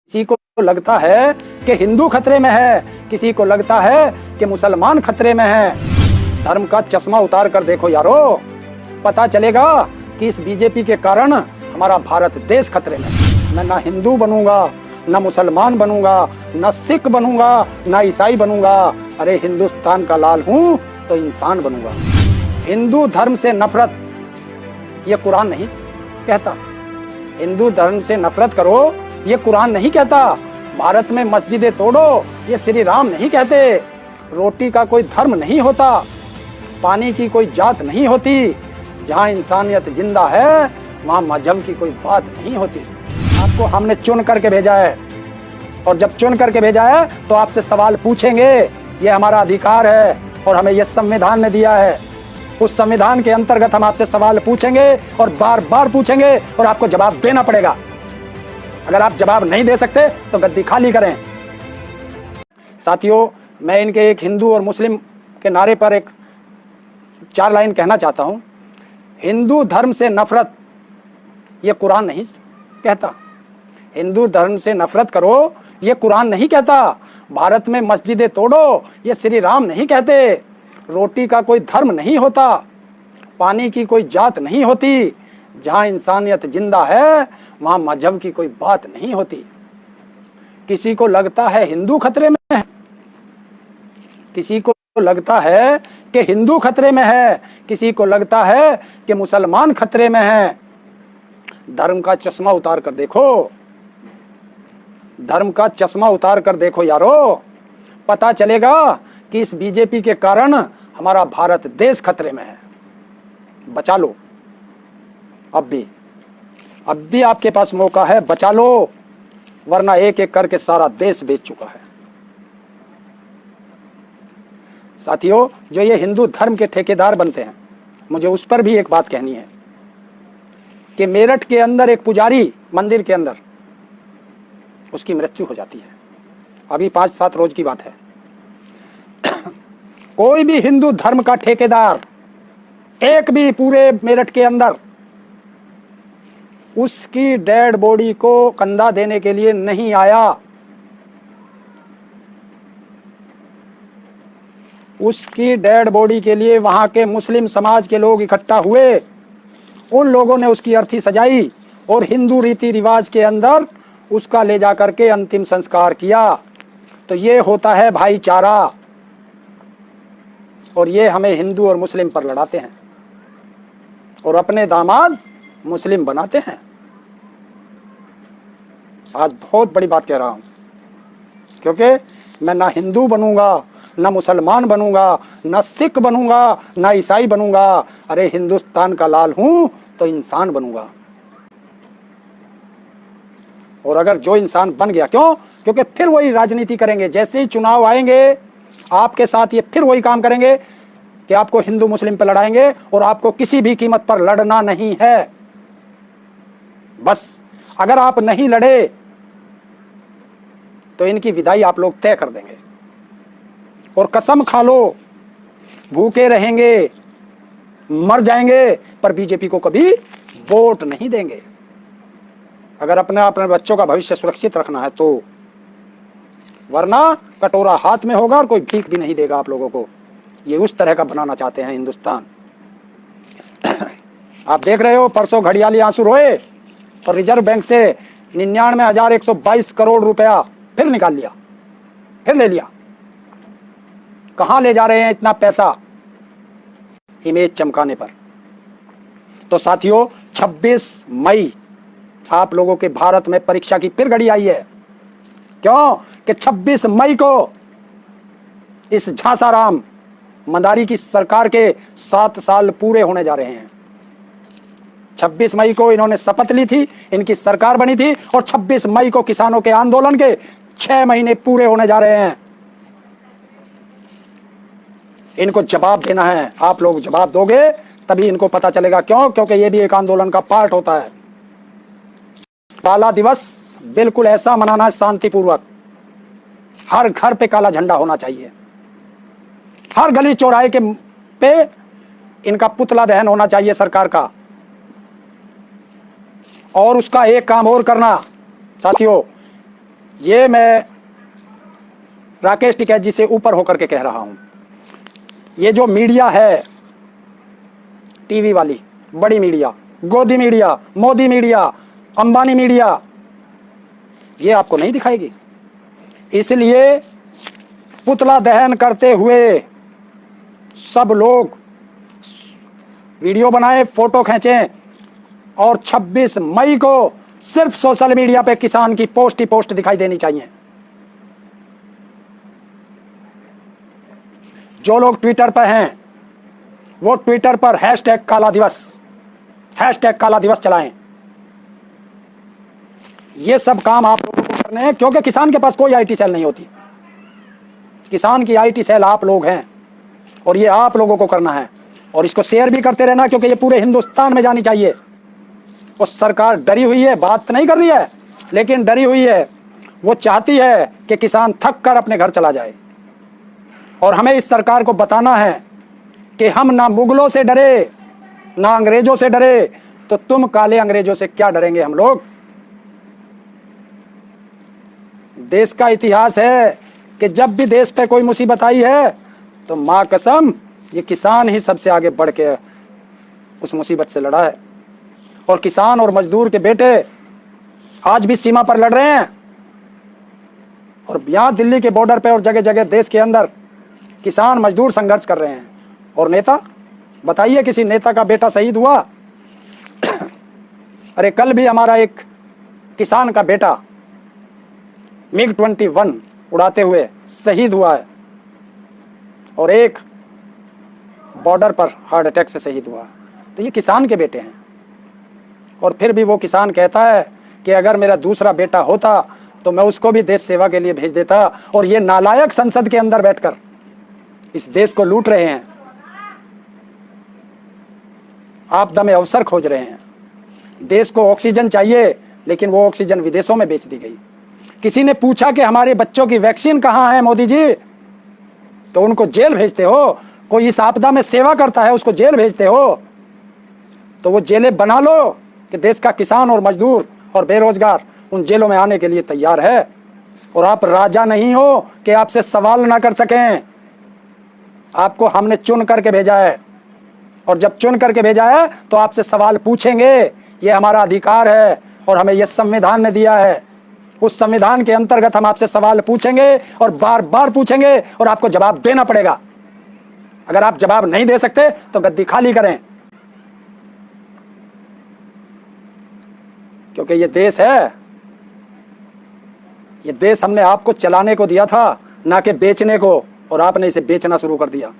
किसी को लगता है कि हिंदू खतरे में है, किसी को लगता है कि मुसलमान खतरे में है। धर्म का चश्मा उतार कर देखो यारो, पता चलेगा कि इस बीजेपी के कारण हमारा भारत देश खतरे में है। मैं ना हिंदू बनूंगा, ना मुसलमान बनूंगा, ना सिख बनूंगा, ना ईसाई बनूंगा। अरे हिंदुस्तान का लाल हूं तो इंसान बनूंगा। हिंदू धर्म से नफरत ये कुरान नहीं कहता। हिंदू धर्म से नफरत करो ये कुरान नहीं कहता। भारत में मस्जिदें तोड़ो ये श्री राम नहीं कहते। रोटी का कोई धर्म नहीं होता, पानी की कोई जात नहीं होती। जहाँ इंसानियत जिंदा है वहाँ मजहब की कोई बात नहीं होती। आपको हमने चुन करके भेजा है और जब चुन करके भेजा है तो आपसे सवाल पूछेंगे। ये हमारा अधिकार है और हमें यह संविधान ने दिया है। उस संविधान के अंतर्गत हम आपसे सवाल पूछेंगे और बार बार पूछेंगे और आपको जवाब देना पड़ेगा। अगर आप जवाब नहीं दे सकते तो गद्दी खाली करें। साथियों, मैं इनके एक हिंदू और मुस्लिम के नारे पर एक 4 लाइन कहना चाहता हूं। हिंदू धर्म से नफरत ये कुरान नहीं कहता। हिंदू धर्म से नफरत करो ये कुरान नहीं कहता। भारत में मस्जिदें तोड़ो ये श्री राम नहीं कहते। रोटी का कोई धर्म नहीं होता, पानी की कोई जात नहीं होती। जहाँ इंसानियत जिंदा है वहाँ मजहब की कोई बात नहीं होती। किसी को लगता है हिंदू खतरे में है, किसी को लगता है कि हिंदू खतरे में है, किसी को लगता है कि मुसलमान खतरे में है। धर्म का चश्मा उतार कर देखो, धर्म का चश्मा उतार कर देखो यारो, पता चलेगा कि इस बीजेपी के कारण हमारा भारत देश खतरे में है। बचा लो, अब भी आपके पास मौका है, बचा लो, वरना एक एक करके सारा देश बेच चुका है। साथियों, जो ये हिंदू धर्म के ठेकेदार बनते हैं, मुझे उस पर भी एक बात कहनी है कि मेरठ के अंदर एक पुजारी मंदिर के अंदर उसकी मृत्यु हो जाती है। अभी 5-7 रोज की बात है। कोई भी हिंदू धर्म का ठेकेदार एक भी पूरे मेरठ के अंदर उसकी डेड बॉडी को कंधा देने के लिए नहीं आया। उसकी डेड बॉडी के लिए वहां के मुस्लिम समाज के लोग इकट्ठा हुए। उन लोगों ने उसकी अर्थी सजाई और हिंदू रीति रिवाज के अंदर उसका ले जा करके अंतिम संस्कार किया। तो ये होता है भाईचारा, और ये हमें हिंदू और मुस्लिम पर लड़ाते हैं और अपने दामाद मुस्लिम बनाते हैं। आज बहुत बड़ी बात कह रहा हूं, क्योंकि मैं ना हिंदू बनूंगा, ना मुसलमान बनूंगा, ना सिख बनूंगा, ना ईसाई बनूंगा। अरे हिंदुस्तान का लाल हूं तो इंसान बनूंगा। और अगर जो इंसान बन गया, क्यों? क्योंकि फिर वही राजनीति करेंगे। जैसे ही चुनाव आएंगे आपके साथ ये फिर वही काम करेंगे कि आपको हिंदू मुस्लिम पे लड़ाएंगे और आपको किसी भी कीमत पर लड़ना नहीं है। बस अगर आप नहीं लड़े तो इनकी विदाई आप लोग तय कर देंगे। और कसम खा लो, भूखे रहेंगे, मर जाएंगे, पर बीजेपी को कभी वोट नहीं देंगे। अगर अपने बच्चों का भविष्य सुरक्षित रखना है तो, वरना कटोरा हाथ में होगा और कोई भीख भी नहीं देगा आप लोगों को। ये उस तरह का बनाना चाहते हैं हिंदुस्तान। आप देख रहे हो, परसों घड़ियाली आंसू रोए और रिजर्व बैंक से 99,122 करोड़ रुपया फिर निकाल लिया, फिर ले लिया। कहां ले जा रहे हैं इतना पैसा? इमेज चमकाने पर। तो साथियों, 26 मई आप लोगों के भारत में परीक्षा की फिर घड़ी आई है। क्यों? कि 26 मई को इस झांसाराम मंदारी की सरकार के 7 साल पूरे होने जा रहे हैं। 26 मई को इन्होंने शपथ ली थी, इनकी सरकार बनी थी, और 26 मई को किसानों के आंदोलन के 6 महीने पूरे होने जा रहे हैं। इनको जवाब देना है। आप लोग जवाब दोगे तभी इनको पता चलेगा। क्यों? क्योंकि ये भी एक आंदोलन का पार्ट होता है। काला दिवस बिल्कुल ऐसा मनाना है शांतिपूर्वक। हर घर पे काला झंडा होना चाहिए, हर गली चौराहे के पे इनका पुतला दहन होना चाहिए सरकार का। और उसका एक काम और करना साथियों, ये मैं राकेश टिकैत जी से ऊपर होकर के कह रहा हूं। ये जो मीडिया है, टीवी वाली बड़ी मीडिया, गोदी media, Modi media, Ambani media, ये आपको नहीं दिखाएगी। इसलिए पुतला दहन करते हुए सब लोग वीडियो बनाए, फोटो खींचें और 26 मई को सिर्फ सोशल मीडिया पे किसान की पोस्ट ही पोस्ट दिखाई देनी चाहिए। जो लोग ट्विटर पर हैं वो ट्विटर पर हैशटैग काला दिवस चलाएं। ये सब काम आप लोगों को करने हैं, क्योंकि किसान के पास कोई आईटी सेल नहीं होती। किसान की आईटी सेल आप लोग हैं और ये आप लोगों को करना है। और इसको शेयर भी करते रहना, क्योंकि ये पूरे हिंदुस्तान में जानी चाहिए। वो सरकार डरी हुई है, बात नहीं कर रही है, लेकिन डरी हुई है। वो चाहती है कि किसान थक कर अपने घर चला जाए। और हमें इस सरकार को बताना है कि हम ना मुगलों से डरे, ना अंग्रेजों से डरे, तो तुम काले अंग्रेजों से क्या डरेंगे हम लोग। देश का इतिहास है कि जब भी देश पे कोई मुसीबत आई है तो मां कसम ये किसान ही सबसे आगे बढ़ के उस मुसीबत से लड़ा है। और किसान और मजदूर के बेटे आज भी सीमा पर लड़ रहे हैं। और यहां दिल्ली के बॉर्डर पे और जगह जगह देश के अंदर किसान मजदूर संघर्ष कर रहे हैं। और नेता, बताइए किसी नेता का बेटा शहीद हुआ? अरे कल भी हमारा एक किसान का बेटा MiG-21 उड़ाते हुए शहीद हुआ है और एक बॉर्डर पर हार्ट अटैक से शहीद हुआ। तो ये किसान के बेटे हैं। और फिर भी वो किसान कहता है कि अगर मेरा दूसरा बेटा होता तो मैं उसको भी देश सेवा के लिए भेज देता। और ये नालायक संसद के अंदर बैठकर इस देश को लूट रहे हैं, आपदा में अवसर खोज रहे हैं। देश को ऑक्सीजन चाहिए, लेकिन वो ऑक्सीजन विदेशों में बेच दी गई। किसी ने पूछा कि हमारे बच्चों की वैक्सीन कहां है मोदी जी, तो उनको जेल भेजते हो। कोई इस आपदा में सेवा करता है उसको जेल भेजते हो, तो वो जेलें बना लो कि देश का किसान और मजदूर और बेरोजगार उन जेलों में आने के लिए तैयार है। और आप राजा नहीं हो कि आपसे सवाल ना कर सकें। आपको हमने चुन करके भेजा है, और जब चुन करके भेजा है तो आपसे सवाल पूछेंगे। ये हमारा अधिकार है और हमें यह संविधान ने दिया है। उस संविधान के अंतर्गत हम आपसे सवाल पूछेंगे और बार बार पूछेंगे और आपको जवाब देना पड़ेगा। अगर आप जवाब नहीं दे सकते तो गद्दी खाली करें, क्योंकि ये देश है, ये देश हमने आपको चलाने को दिया था, ना कि बेचने को, और आपने इसे बेचना शुरू कर दिया।